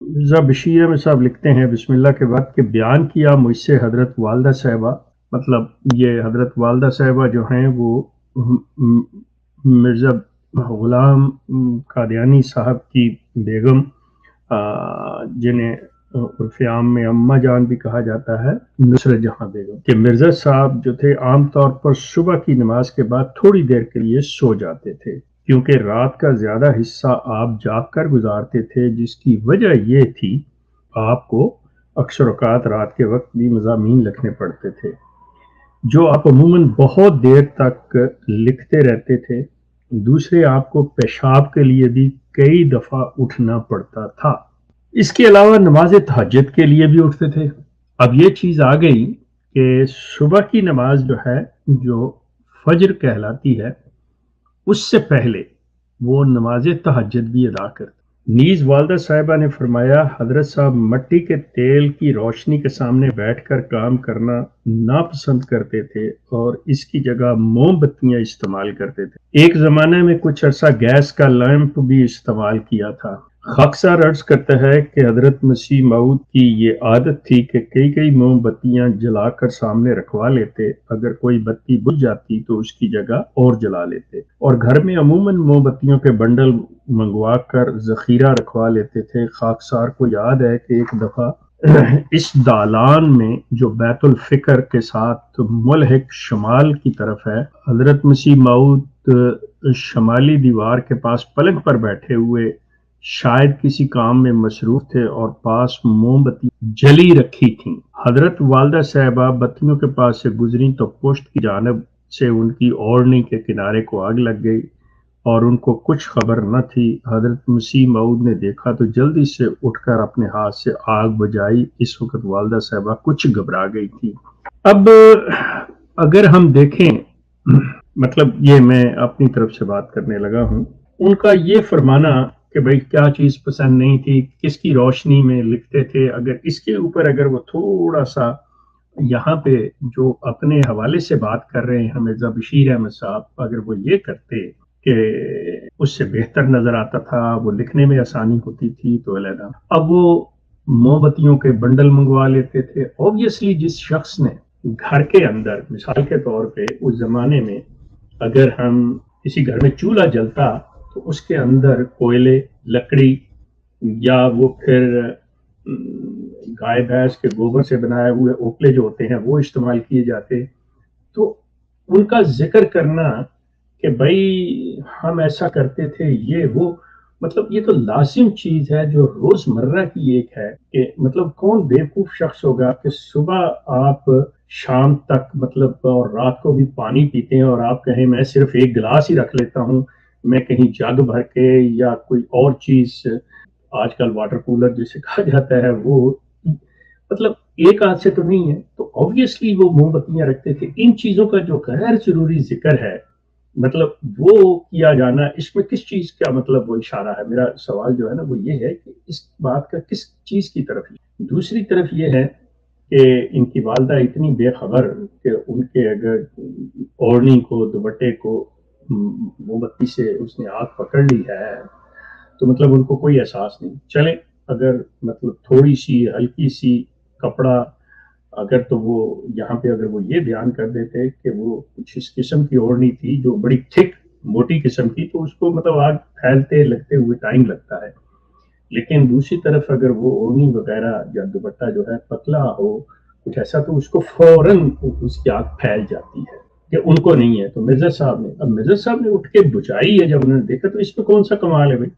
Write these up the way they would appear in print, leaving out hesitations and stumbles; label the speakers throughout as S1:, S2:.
S1: مرزا بشیر احمد صاحب لکھتے ہیں بسم اللہ کے بعد کہ بیان کیا مجھ سے حضرت والدہ صاحبہ، مطلب یہ حضرت والدہ صاحبہ جو ہیں وہ مرزا غلام قادیانی صاحب کی بیگم، جنہیں عرف عام میں اماں جان بھی کہا جاتا ہے، نصرت جہاں بیگم، کہ مرزا صاحب جو تھے عام طور پر صبح کی نماز کے بعد تھوڑی دیر کے لیے سو جاتے تھے، کیونکہ رات کا زیادہ حصہ آپ جاگ کر گزارتے تھے، جس کی وجہ یہ تھی آپ کو اکثر اوقات رات کے وقت بھی مضامین لکھنے پڑتے تھے جو آپ عموماً بہت دیر تک لکھتے رہتے تھے۔ دوسرے آپ کو پیشاب کے لیے بھی کئی دفعہ اٹھنا پڑتا تھا۔ اس کے علاوہ نماز تہجد کے لیے بھی اٹھتے تھے۔ اب یہ چیز آ گئی کہ صبح کی نماز جو ہے، جو فجر کہلاتی ہے، اس سے پہلے وہ نماز تہجد بھی ادا کرتے۔ نیز والدہ صاحبہ نے فرمایا حضرت صاحب مٹی کے تیل کی روشنی کے سامنے بیٹھ کر کام کرنا ناپسند کرتے تھے اور اس کی جگہ موم بتیاں استعمال کرتے تھے۔ ایک زمانے میں کچھ عرصہ گیس کا لیمپ بھی استعمال کیا تھا۔ خاکسار عرض کرتا ہے کہ حضرت مسیح موعود کی یہ عادت تھی کہ کئی موم بتیاں جلا کر سامنے رکھوا لیتے، اگر کوئی بتی بجھ جاتی تو اس کی جگہ اور جلا لیتے، اور گھر میں عموماً موم بتیوں کے بنڈل منگوا کر ذخیرہ رکھوا لیتے تھے۔ خاکسار کو یاد ہے کہ ایک دفعہ اس دالان میں جو بیت الفکر کے ساتھ ملحق شمال کی طرف ہے، حضرت مسیح موعود شمالی دیوار کے پاس پلنگ پر بیٹھے ہوئے شاید کسی کام میں مصروف تھے اور پاس موم بتی جلی رکھی تھیں۔ حضرت والدہ صاحبہ بتیوں کے پاس سے گزری تو پشت کی جانب سے ان کی اوڑھنی کے کنارے کو آگ لگ گئی اور ان کو کچھ خبر نہ تھی۔ حضرت مسیح موعود نے دیکھا تو جلدی سے اٹھ کر اپنے ہاتھ سے آگ بجھائی۔ اس وقت والدہ صاحبہ کچھ گھبرا گئی تھی۔ اب اگر ہم دیکھیں، مطلب یہ میں اپنی طرف سے بات کرنے لگا ہوں، ان کا یہ فرمانا کہ بھئی کیا چیز پسند نہیں تھی، کس کی روشنی میں لکھتے تھے، اگر اس کے اوپر اگر وہ تھوڑا سا یہاں پہ جو اپنے حوالے سے بات کر رہے ہیں مرزا بشیر احمد صاحب، اگر وہ یہ کرتے کہ اس سے بہتر نظر آتا تھا، وہ لکھنے میں آسانی ہوتی تھی تو علیحدہ۔ اب وہ موم بتیوں کے بنڈل منگوا لیتے تھے۔ اوبویسلی جس شخص نے گھر کے اندر، مثال کے طور پہ اس زمانے میں اگر ہم کسی گھر میں چولہا جلتا تو اس کے اندر کوئلے، لکڑی یا وہ پھر گائے بھینس کے گوبر سے بنائے ہوئے اوپلے جو ہوتے ہیں وہ استعمال کیے جاتے، تو ان کا ذکر کرنا کہ بھائی ہم ایسا کرتے تھے، یہ وہ، مطلب یہ تو لازم چیز ہے جو روزمرہ کی ایک ہے کہ مطلب کون بیوقوف شخص ہوگا کہ صبح آپ شام تک مطلب اور رات کو بھی پانی پیتے ہیں اور آپ کہیں میں صرف ایک گلاس ہی رکھ لیتا ہوں، میں کہیں جگ بھر کے یا کوئی اور چیز، آج کل واٹر کولر جسے کہا جاتا ہے، وہ مطلب ایک ہاتھ سے تو نہیں ہے، تو obviously وہ موم بتیاں رکھتے تھے۔ ان چیزوں کا جو غیر ضروری ذکر ہے، مطلب وہ کیا جانا، اس میں کس چیز کا مطلب وہ اشارہ ہے؟ میرا سوال جو ہے نا وہ یہ ہے کہ اس بات کا کس چیز کی طرف ہے؟ دوسری طرف یہ ہے کہ ان کی والدہ اتنی بے خبر کہ ان کے اگر اوڑھنی کو، دوپٹے کو موم بتی سے اس نے آگ پکڑ لی ہے تو مطلب ان کو کوئی احساس نہیں۔ چلیں اگر مطلب تھوڑی سی ہلکی سی کپڑا اگر، تو وہ یہاں پہ اگر وہ یہ بیان کر دیتے کہ وہ کچھ اس قسم کی اوڑھنی تھی جو بڑی تھک موٹی قسم کی، تو اس کو مطلب آگ پھیلتے لگتے ہوئے ٹائم لگتا ہے، لیکن دوسری طرف اگر وہ اوڑھنی وغیرہ یا دوپٹہ جو ہے پتلا ہو کچھ ایسا تو اس کو فوراً اس کی آگ پھیل جاتی ہے، کہ ان کو نہیں ہے۔ تو مرزا صاحب نے اٹھ کے بجھائی ہے، جب انہوں نے دیکھا تو اس میں کون سا کمال ہے بھائی؟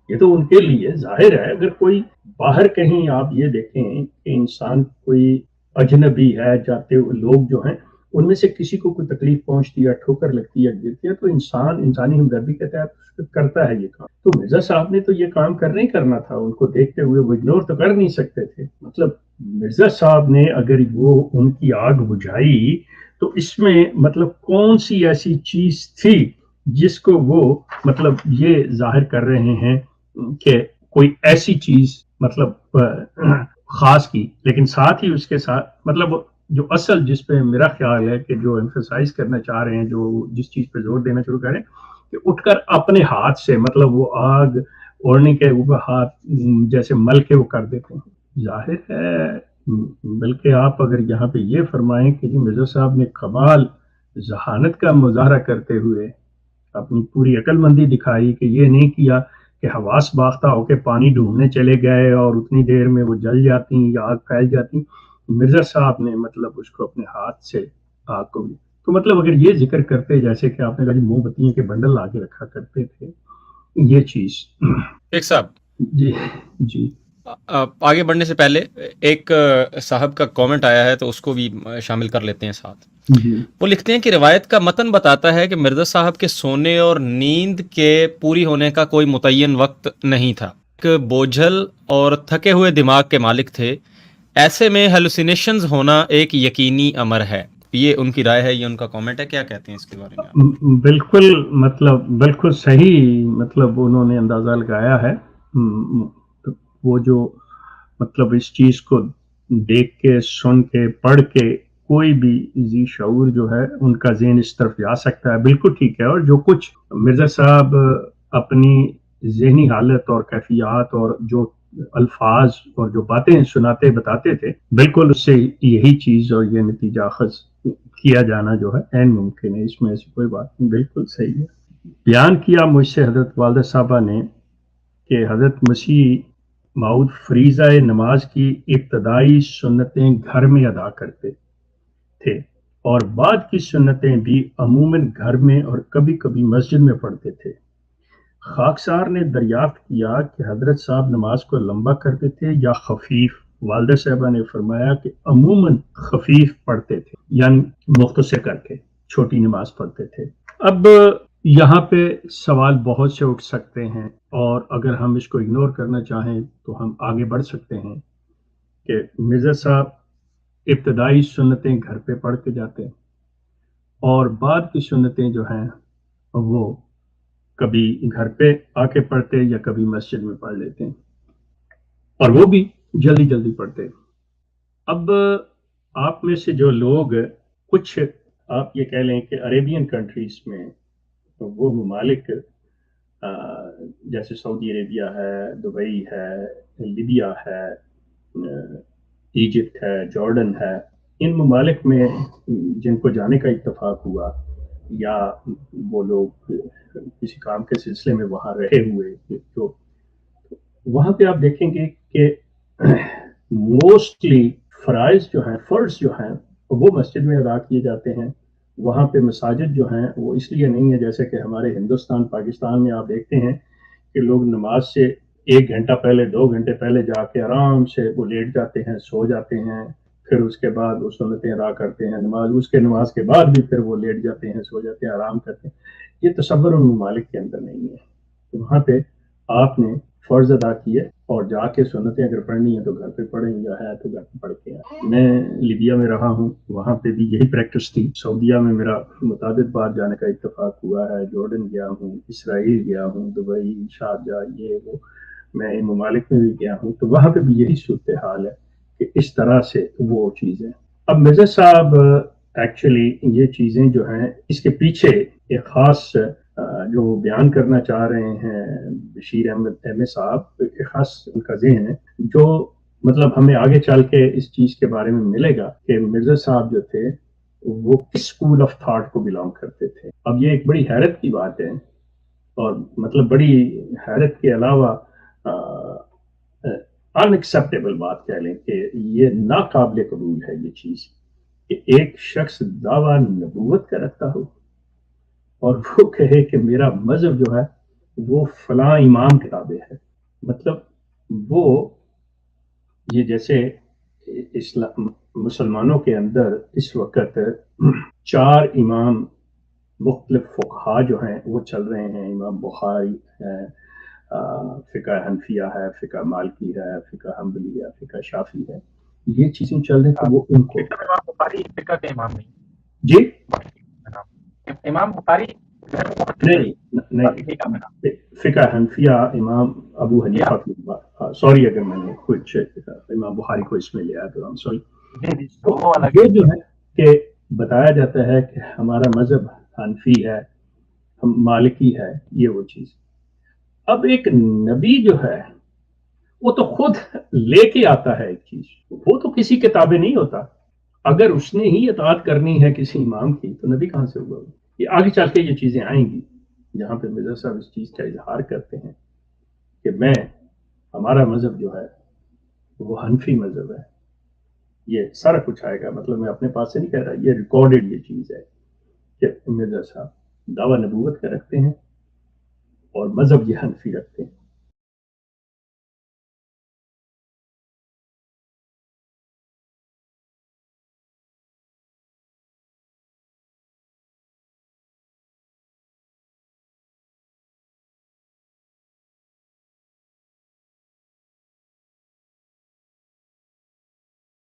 S1: یہ تو ان کے لیے ظاہر ہے، اگر کوئی باہر کہیں آپ یہ دیکھیں کہ انسان کوئی اجنبی ہے، جاتے ہوئے لوگ جو ہیں ان میں سے کسی کو کوئی تکلیف پہنچتی ہے، ٹھوکر لگتی ہے، گرتی ہے، تو انسان انسانی ہمدردی کے تحت کرتا ہے یہ کام۔ تو مرزا صاحب نے تو یہ کام کرنا ہی کرنا تھا، ان کو دیکھتے ہوئے وہ اگنور تو کر نہیں سکتے تھے۔ مطلب مرزا صاحب نے اگر وہ ان کی آگ بجھائی تو اس میں مطلب کون سی ایسی چیز تھی جس کو وہ مطلب یہ ظاہر کر رہے ہیں کہ کوئی ایسی چیز مطلب خاص کی، لیکن ساتھ ہی اس کے ساتھ مطلب جو اصل جس پہ میرا خیال ہے کہ جو ایمفسائز کرنا چاہ رہے ہیں، جو جس چیز پہ زور دینا شروع کریں کہ اٹھ کر اپنے ہاتھ سے مطلب وہ آگ اوڑھنے کے اوپر ہاتھ جیسے مل کے وہ کر دیتے ہیں. ظاہر ہے بلکہ آپ اگر یہاں پہ یہ فرمائیں کہ مرزا صاحب نے کمال ذہانت کا مظاہرہ کرتے ہوئے اپنی پوری عقل مندی دکھائی کہ یہ نہیں کیا کہ حواس باختہ ہو کے پانی ڈھونڈنے چلے گئے اور اتنی دیر میں وہ جل جاتی یا آگ پھیل جاتی. مرزا صاحب نے مطلب اس کو اپنے ہاتھ سے آگ کو بھی تو مطلب اگر یہ ذکر کرتے جیسے کہ آپ نے کہا موم بتیوں کے بنڈل آگے رکھا کرتے تھے یہ چیز.
S2: ایک صاحب
S1: جی جی
S2: آگے بڑھنے سے پہلے ایک صاحب کا کامنٹ آیا ہے تو اس کو بھی شامل کر لیتے ہیں ساتھ.
S1: جی
S2: وہ لکھتے ہیں کہ روایت کا متن بتاتا ہے کہ مرزا صاحب کے سونے اور نیند کے پوری ہونے کا کوئی متعین وقت نہیں تھا. ایک بوجھل اور تھکے ہوئے دماغ کے مالک تھے. ایسے میں ہیلوسینیشنز ہونا ایک یقینی امر ہے. یہ ان کی رائے ہے, یہ ان کا کامنٹ ہے. کیا کہتے ہیں اس کے بارے میں آپ؟
S1: بالکل مطلب بالکل صحیح مطلب انہوں نے اندازہ لگایا ہے. وہ جو مطلب اس چیز کو دیکھ کے سن کے پڑھ کے کوئی بھی ذی شعور جو ہے ان کا ذہن اس طرف جا سکتا ہے. بالکل ٹھیک ہے. اور جو کچھ مرزا صاحب اپنی ذہنی حالت اور کیفیات اور جو الفاظ اور جو باتیں سناتے بتاتے تھے بالکل اس سے یہی چیز اور یہ نتیجہ اخذ کیا جانا جو ہے عین ممکن ہے. اس میں ایسی کوئی بات نہیں. بالکل صحیح ہے. بیان کیا مجھ سے حضرت والدہ صاحبہ نے کہ حضرت مسیح موعود فریضہ نماز کی ابتدائی سنتیں گھر میں ادا کرتے تھے اور بعد کی سنتیں بھی عموماً گھر میں اور کبھی کبھی مسجد میں پڑھتے تھے. خاکسار نے دریافت کیا کہ حضرت صاحب نماز کو لمبا کرتے تھے یا خفیف. والدہ صاحبہ نے فرمایا کہ عموماً خفیف پڑھتے تھے یعنی مختصر کر کے چھوٹی نماز پڑھتے تھے. اب یہاں پہ سوال بہت سے اٹھ سکتے ہیں اور اگر ہم اس کو اگنور کرنا چاہیں تو ہم آگے بڑھ سکتے ہیں کہ مرزا صاحب ابتدائی سنتیں گھر پہ پڑھ کے جاتے ہیں اور بعد کی سنتیں جو ہیں وہ کبھی گھر پہ آ کے پڑھتے یا کبھی مسجد میں پڑھ لیتے ہیں اور وہ بھی جلدی جلدی پڑھتے. اب آپ میں سے جو لوگ کچھ آپ یہ کہہ لیں کہ عربین کنٹریز میں وہ ممالک جیسے سعودی عربیہ ہے, دبئی ہے, لیبیا ہے, ایجپٹ ہے, جارڈن ہے, ان ممالک میں جن کو جانے کا اتفاق ہوا یا وہ لوگ کسی کام کے سلسلے میں وہاں رہے ہوئے تو وہاں پہ آپ دیکھیں گے کہ موسٹلی فرائض جو ہیں فرض جو ہیں وہ مسجد میں ادا کیے جاتے ہیں. وہاں پہ مساجد جو ہیں وہ اس لیے نہیں ہے جیسے کہ ہمارے ہندوستان پاکستان میں آپ دیکھتے ہیں کہ لوگ نماز سے 1 گھنٹہ پہلے 2 گھنٹے پہلے جا کے آرام سے وہ لیٹ جاتے ہیں, سو جاتے ہیں, پھر اس کے بعد وہ سنتیں ادا کرتے ہیں نماز, اس کے نماز کے بعد بھی پھر وہ لیٹ جاتے ہیں, سو جاتے ہیں, آرام کرتے ہیں. یہ تصور ان ممالک کے اندر نہیں ہے. وہاں پہ آپ نے فرض ادا کیے اور جا کے سنتیں اگر پڑھنی ہے تو گھر پہ پڑھیں یا ہے تو گھر پہ پڑھ کے آئے. میں لیبیا میں رہا ہوں, وہاں پہ بھی یہی پریکٹس تھی. سعودیہ میں میرا متعدد بار جانے کا اتفاق ہوا ہے, جارڈن گیا ہوں, اسرائیل گیا ہوں, دبئی, شارجہ, یہ وہ, میں ان ممالک میں بھی گیا ہوں. تو وہاں پہ بھی یہی صورتحال ہے کہ اس طرح سے وہ چیزیں. اب مرزا صاحب ایکچولی یہ چیزیں جو ہیں اس کے پیچھے ایک خاص جو بیان کرنا چاہ رہے ہیں بشیر احمد احمد صاحب, ایک خاص ان کا ذہن ہے جو مطلب ہمیں آگے چل کے اس چیز کے بارے میں ملے گا کہ مرزا صاحب جو تھے وہ کس اسکول آف تھاٹ کو بلانگ کرتے تھے. اب یہ ایک بڑی حیرت کی بات ہے اور مطلب بڑی حیرت کے علاوہ ان ایکسیپٹیبل بات کہہ لیں کہ یہ ناقابل قبول ہے یہ چیز کہ ایک شخص دعویٰ نبوت کا رکھتا ہو اور وہ کہے کہ میرا مذہب جو ہے وہ فلاں امام کتابیں ہے. مطلب وہ یہ جیسے اسلام مسلمانوں کے اندر اس وقت 4 امام مختلف فقہا جو ہیں وہ چل رہے ہیں. امام بخاری ہے, فقہ حنفیہ ہے, فقہ مالکی ہے, فقہ حنبلی ہے, فقہ شافعی ہے. یہ چیزیں چل رہی ہیں. وہ ان کو
S3: امام بخاری فقہ کے امام نہیں.
S1: جی
S3: امام بخاری
S1: نہیں فقہ حنفیہ امام ابو حنیفہ کی بات. سوری اگر میں نے کچھ امام بخاری کو اس میں لیا تو ہم سوری. یہ جو ہے کہ بتایا جاتا ہے کہ ہمارا مذہب حنفی ہے, ہم مالکی ہے, یہ وہ چیز. اب ایک نبی جو ہے وہ تو خود لے کے آتا ہے ایک چیز، وہ تو کسی کتابیں نہیں ہوتا. اگر اس نے ہی اطاعت کرنی ہے کسی امام کی تو نبی کہاں سے ہوا؟ یہ آگے چل کے یہ چیزیں آئیں گی جہاں پہ مرزا صاحب اس چیز کا اظہار کرتے ہیں کہ ہمارا مذہب جو ہے وہ حنفی مذہب ہے. یہ سارا کچھ آئے گا، مطلب میں اپنے پاس سے نہیں کہہ رہا، یہ ریکارڈڈ یہ چیز ہے کہ مرزا صاحب دعویٰ نبوت کا رکھتے ہیں اور مذہب یہ حنفی رکھتے ہیں.